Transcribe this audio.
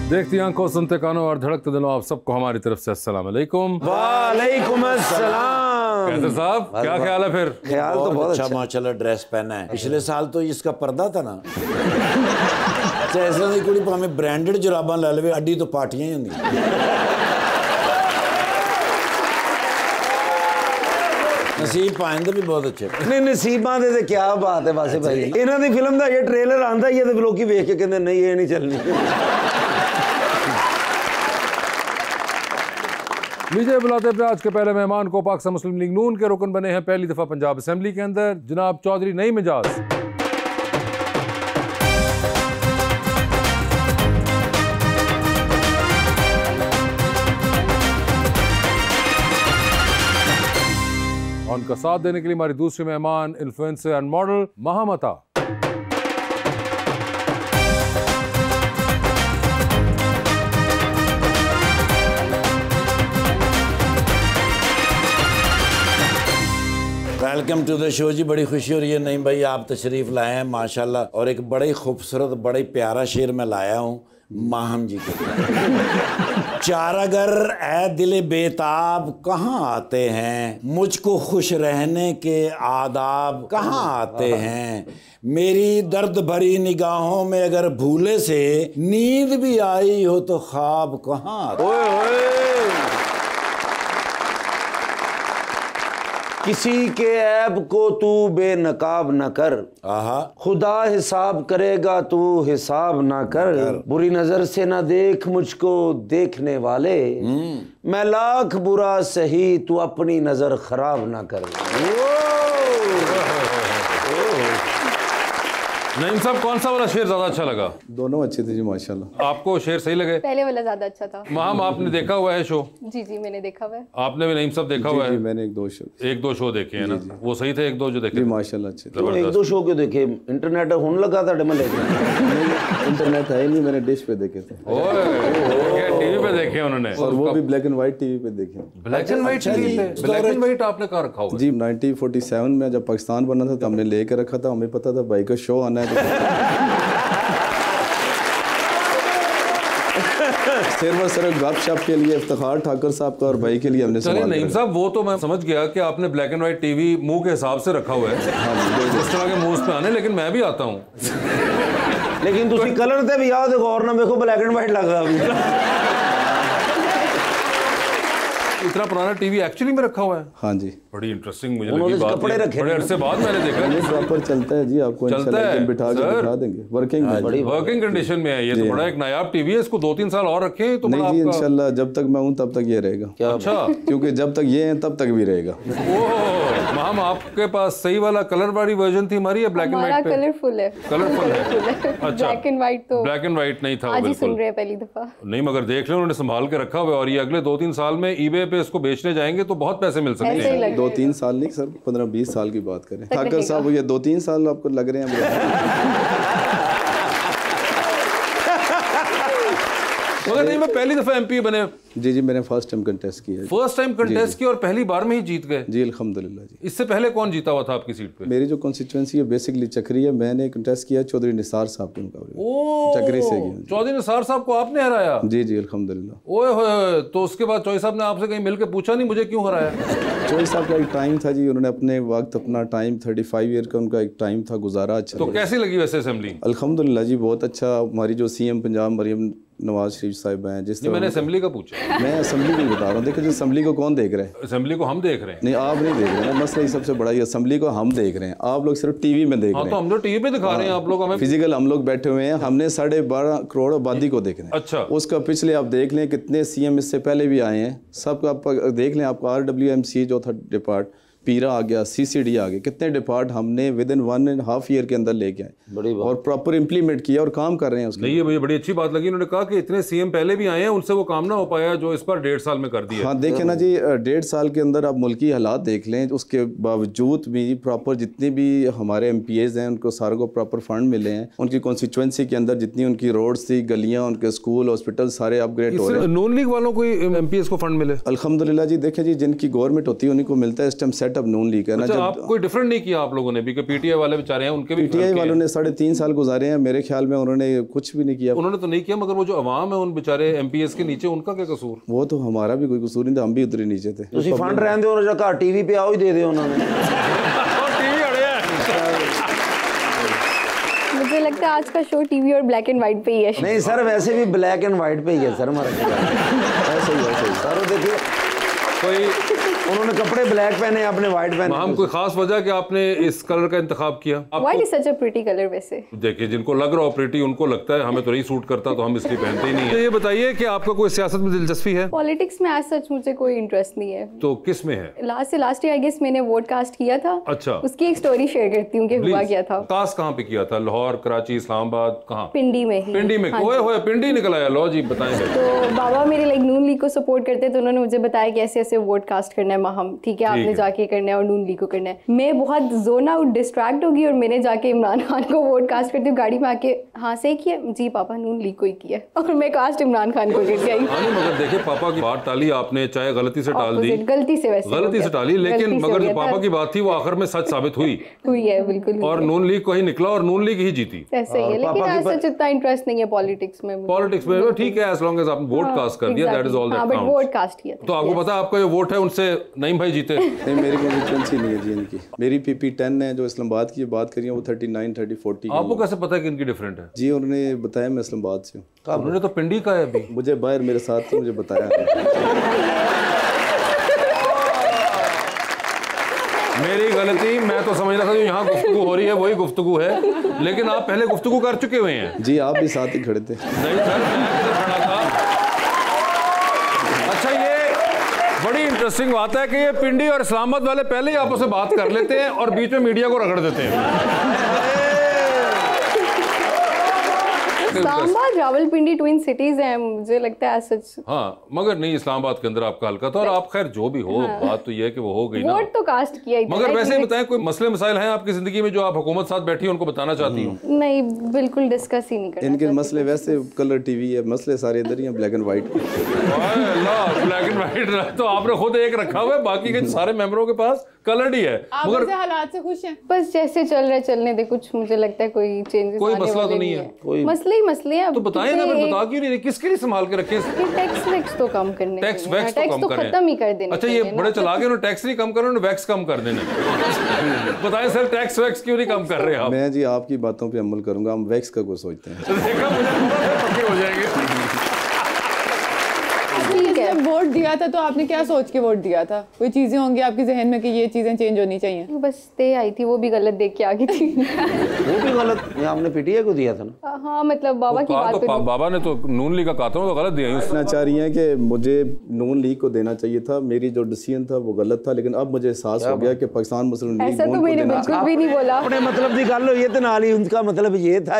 देखती आंखों, सुनते कानों और धड़कते दिलों, आप सबको हमारी तरफ से अस्सलाम वालेकुम। वालेकुम अस्सलाम। कैसे साहब, क्या ख्याल है फिर? ख्याल तो बहुत अच्छा माशाल्लाह ड्रेस पहना है। पिछले साल तो इसका पर्दा था ना ऐसा नहीं कुड़ी भावें ब्रांडेड जुराबा ला लवे, अड्डी तो पार्टियां ही होंगी। नसीब पाइंदे भी बहुत अच्छे नहीं नसीबां दे क्या बात है वासे भाई। इन्हां दी फिल्म दा ये ट्रेलर आंदा ही है ते लोग वेख के कहंदे नहीं ये नहीं चलनी। लीजिए बुलाते हैं आज के पहले मेहमान को। पाकिस्तान मुस्लिम लीग नून के रुकन बने हैं पहली दफा पंजाब असेंबली के अंदर, जनाब चौधरी नईम मिजाज। उनका साथ देने के लिए हमारी दूसरी मेहमान influencer and model Mahamata. Welcome to the show जी। बड़ी खुशी हो रही है नईम भाई आप तशरीफ लाए हैं माशाल्लाह, और एक बड़ा ही खूबसूरत बड़ा ही प्यारा शेर मैं लाया हूँ माहम जी के। चारागर ए दिल बेताब कहाँ आते हैं, मुझको खुश रहने के आदाब कहाँ आते हैं, मेरी दर्द भरी निगाहों में अगर भूले से नींद भी आई हो तो ख्वाब कहाँ आते हैं। किसी के ऐब को तू बेनकाब न कर, खुदा हिसाब करेगा तू हिसाब ना कर, बुरी नजर से ना देख मुझको देखने वाले, मैं लाख बुरा सही तू अपनी नजर खराब ना कर। नईम साहब, कौन सा वाला शेर ज्यादा अच्छा लगा? दोनों अच्छे थे जी माशाल्लाह। आपको शेर सही लगे? पहले वाला ज्यादा अच्छा था। माम, आपने देखा हुआ है शो? जी जी मैंने देखा हुआ है। आपने भी नईम साहब देखा हुआ है? मैंने एक दो शो देखे हैं ना, वो सही थे एक दो जो देखे? माशाल्लाह अच्छे थे। एक दो शो क्यों देखे? इंटरनेट होने लगा था डमले। इंटरनेट है ही नहीं, मैंने डिश पे देखे थे। टीवी पे देखे उन्होंने, और वो भी ब्लैक एंड व्हाइट टीवी पे देखे। ब्लैक एंड व्हाइट टीवी पे? ब्लैक एंड व्हाइट आपने कहाँ रखा हुआ? जी 1947 में जब पाकिस्तान बना था तो हमने लेके रखा था, हमें पता था भाई का शो आना है। सिर्फ गपशप के लिए इफ्तिखार ठाकर साहब का और भाई के लिए हमने चलिए नईम साहब, वो तो मैं समझ गया कि आपने ब्लैक एंड व्हाइट टीवी मुंह के हिसाब से रखा हुआ है। हाँ, इस तरह के मुंह पे आने, लेकिन मैं भी आता हूँ। लेकिन तुसी कलर ते भी आओ देखो और ना देखो ब्लैक एंड व्हाइट लगा अभी। इतना पुराना टीवी एक्चुअली में रखा हुआ है? हाँ जी। बड़ी इंटरेस्टिंग मुझे लगी बात। कपड़े रखे बड़े अरसे बाद मैंने देखा। ये प्रॉपर चलता है जी, आपको चलता है बिठा के दिखा देंगे। वर्किंग कंडीशन में है ये, तो बड़ा एक नायाब टीवी है। इसको 2-3 साल और रखें तो नहीं जी, इंशाल्लाह जब तक मैं हूँ तब तक ये रहेगा। अच्छा, क्योंकि जब तक ये है तब तक भी रहेगा। हम आपके पास सही वाला कलर वाली वर्जन थी हमारी, या ब्लैक एंड व्हाइट? कलरफुल है। कलरफुल है। अच्छा, ब्लैक एंड व्हाइट तो ब्लैक एंड व्हाइट नहीं था। आज ही सुन रहे हैं पहली दफा। नहीं मगर देख लो उन्होंने संभाल के रखा हुआ है, और ये अगले 2-3 साल में ईबे पे इसको बेचने जाएंगे तो बहुत पैसे मिल सकते हैं। 2-3 साल नहीं सर, 15-20 साल की बात करें। ठाकर साहब ये 2-3 साल आपको लग रहे हैं? मगर नहीं, मैं पहली दफा एमपी बने। जी मैंने फर्स्ट टाइम कंटेस्ट किया। फर्स्ट टाइम कंटेस्ट किया और पहली बार में ही जीत गए? जी अल्हम्दुलिल्लाह जी। इससे पहले कौन जीता हुआ था आपकी सीट पे? मेरी जो कॉन्स्टिट्यूएंसी है बेसिकली चक्री है, मैंने कंटेस्ट किया चौधरी निसार साहब के मुकाबले। चक्री से किया। चौधरी निसार साहब को आपने हराया? जी अल्हम्दुलिल्लाह। ओए होए, तो उसके बाद चौधरी साहब ने आपसे कहीं मिलकर पूछा नहीं मुझे क्यों हराया? चौधरी साहब का एक टाइम था जी, उन्होंने अपने वक्त अपना टाइम 35 ईयर का उनका एक टाइम था, गुजारा अच्छा। तो कैसी लगी वैसे असेंबली? अल्हम्दुलिल्लाह जी बहुत अच्छा। हमारी जो सीएम पंजाब मरियम नवाज शरीफ साहिब हैं, जिस तरह मैंने असेंबली का पूछा। मैं असेंबली की बता रहा हूँ। देखिए असेंबली को कौन देख रहे हैं? असेंबली को हम देख रहे हैं। नहीं आप नहीं देख रहे हैं, मसला ही सबसे बड़ा ये असेंबली को हम देख रहे हैं, आप लोग सिर्फ टीवी में देख रहे हैं। तो हम लोग टीवी पे दिखा रहे हैं, आप लोग हमें फिजिकल हम लोग बैठे हुए हैं। हमने 12.5 करोड़ आबादी को देख रहे हैं। अच्छा, उसका पिछले आप देख लें कितने सीएम इससे पहले भी आए हैं, सब आप देख लें। आपका RWMC जो था डिपार्ट, पीरा आ गया, CCD आ गया, कितने डिपार्ट हमने विद इन 1.5 ईयर के अंदर लेके आए और प्रॉपर इंप्लीमेंट किया और काम कर रहे हैं उसके। नहीं, ये मुझे बड़ी अच्छी बात लगी। उन्होंने कहा कि इतने सीएम पहले भी आए हैं, उनसे वो काम ना हो पाया जो इस पर 1.5 साल में कर दिया। हाँ देखें ना जी, 1.5 साल के अंदर आप मुल्की हालात देख लें, उसके बावजूद भी प्रॉपर जितने भी हमारे MPAs हैं उनको सारों को प्रॉपर फंड मिले हैं। उनकी कॉन्स्टिट्यूएंसी के अंदर जितनी उनकी रोड्स थी, गलियाँ, उनके स्कूल, हॉस्पिटल सारे अपग्रेड हो रहे हैं। नून लीग वालों को MPAs को फंड मिले? अल्हम्दुलिल्लाह जी। देखें जी, जिनकी गवर्नमेंट होती है उन्हीं को मिलता है। इस टाइम सेट सेटअप नून लीग है ना। अच्छा, जब आप कोई डिफरेंट नहीं किया आप लोगों ने भी कि पीटीआई वाले बेचारे हैं उनके भी पीटीआई वालों ने 3.5 साल गुजारे हैं, मेरे ख्याल में उन्होंने कुछ भी नहीं किया। उन्होंने तो नहीं किया, मगर वो जो अवाम है उन बेचारे एमपीएस के नीचे, उनका क्या कसूर? वो तो हमारा भी कोई कसूर नहीं था, हम भी उतरे नीचे थे। ਤੁਸੀਂ ਫੰਡ ਰਹਿੰਦੇ ਹੋ ਜਾਂ ਘਰ ਟੀਵੀ पे आओ ही दे दे उन्होंने। मुझे लगता है आज का शो टीवी और ब्लैक एंड व्हाइट पे ही है। नहीं सर, वैसे भी ब्लैक एंड व्हाइट पे ही है सर हमारा। ऐसे ही सर देखिए, कोई उन्होंने कपड़े ब्लैक पहने, आपने व्हाइट पहने। हम कोई खास वजह कि आपने इस कलर का इंतखाब किया? White is such a pretty colour. वैसे देखिए, जिनको लग रहा हो प्रीटी, उनको लगता है हमें तो नहीं सूट करता तो हम इसलिए पहनते ही नहीं है। ये बताइए कि आपका कोई सियासत में दिलचस्पी है? पॉलिटिक्स में आज सच मुझे कोई इंटरेस्ट नहीं है। तो किस में है? लास्ट ईयर आई गेस मैंने वोट कास्ट किया था। अच्छा, उसकी एक स्टोरी शेयर करती हूँ कि हुआ क्या था। कास्ट कहाँ पे किया था? लाहौर, कराची, इस्लामाबाद, कहाँ? पिंडी में ही। पिंडी में। ओए होए, पिंडी निकल आया। लो जी बताएं। तो बाबा मेरे लाइक नून लीग को सपोर्ट करते, तो उन्होंने मुझे बताया कि ऐसे ऐसे वोट कास्ट करना है माहम, ठीक है आपने जाके करना है और नून लीग को करना है। मैं बहुत जोन आउट डिस्ट्रैक्ट होगी और मैंने जाके इमरान खान को वोट कास्ट करती हूँ। गाड़ी में आके हाँ सही किया जी पापा, नून लीग को ही किया और मैं कास्ट इमरान खान को करके आई। हाँ, मगर देखिए, पापा की बात टाली आपने, चाहे गलती से टाल दी, गलती से वैसे गलती से टाली, लेकिन मगर जो पापा की बात थी वो आखिर में सच साबित हुई है बिल्कुल। और नून लीग को ही निकला और नून लीग ही जीती। ऐसे ही है, लेकिन ऐसा इतना इंटरेस्ट नहीं है पॉलिटिक्स में। पॉलिटिक्स में ठीक है, एज लॉन्ग एज आपने वोट कास्ट कर दिया, that is all that counts. Vote cast किया तो आपको पता है आपका जो वोट है उनसे नईम भाई जीते। नहीं, मेरी कंस्टिट्यूंसी नहीं है जी इनकी। मेरी पीपी 10 है, जो इस्लामाबाद की बात करिए वो 39, 30, 40। आपको कैसे पता है कि इनकी डिफरेंट है? जी उन्होंने बताया, मैं इस्लामाबाद से हूँ। उन्होंने तो पिंडी का है अभी। मुझे बाहर मेरे साथ थे, मुझे बताया। मेरी गलती, मैं तो समझ रहा था जो यहाँ गुफ्तगू हो रही है वही गुफ्तगू है, लेकिन आप पहले गुफ्तगू कर चुके हुए हैं। जी आप भी साथ ही खड़े थे। नहीं सर, मैं किधर खड़ा था? अच्छा, ये बड़ी इंटरेस्टिंग बात है कि ये पिंडी और इस्लामाबाद वाले पहले ही आपस में बात कर लेते हैं और बीच में मीडिया को रगड़ देते हैं। इस्लामाबाद रावलपिंडी ट्विन सिटीज हैं, मुझे लगता है सच। हाँ, मगर नहीं, इस्लामाबाद के अंदर आपका हल्का था और आप खैर जो भी हो, बात तो ये है कि वो हो गई ना। वोट तो कास्ट किया ही था। मगर वैसे ही बताएं, कोई मसले मसाइल हैं आपकी जिंदगी में जो आप हुकूमत साथ बैठी उनको बताना चाहती हूँ? नहीं, बिल्कुल डिस्कस ही नहीं करना। इनके मसले वैसे कलर टीवी है, मसले सारे इधर ही हैं, black and white. Black and white तो आपने खुद एक रखा हुआ है, बाकी के सारे मेंबरों के पास कलर्ड ही है। मगर हालात से खुश हैं? बस जैसे चल रहा है चलने दे, कुछ मुझे लगता है कोई चेंजेस कोई मसला तो नहीं है। मसले ही मसले हैं। तो बताएं ना, फिर बता क्यों नहीं? किसके लिए संभाल के रखे? टैक्स वैक्स तो कम करने, टैक्स वैक्स तो कम करें, खत्म ही कर देने। अच्छा, ये बड़े चला के उन्होंने टैक्स नहीं कम कर रहे, उन्होंने वैक्स कम कर देने। बताएं सर, टैक्स वैक्स क्यों नहीं कम कर रहे आप? मैं जी आपकी बातों पे अमल करूंगा, हम वैक्स का कुछ सोचते हैं। देखा, मुझे पक्के हो जाएंगे। जब वोट दिया था तो आपने क्या सोच के वोट दिया था? कोई चीजें होंगी आपके जहन में कि ये चीजें चेंज होनी चाहिए? बस दे आई थी, वो भी गलत देख के आ गई थी। वो भी गलत? आपने पीटीआई को दिया था ना? हाँ, मतलब बाबा की बात तो बाबा ने तो नून लीग का कहा था, तो गलत दिया। कहना चाह रही हैं कि मुझे नून लीग को देना चाहिए था, मेरी जो डिसीजन था वो गलत था, लेकिन अब मुझे एहसास हो गया कि पाकिस्तान मुस्लिम लीग ऐसा तो मैंने बिल्कुल भी नहीं बोला। अपने मतलब की गल हुई है तो नाल ही उनका मतलब ये था।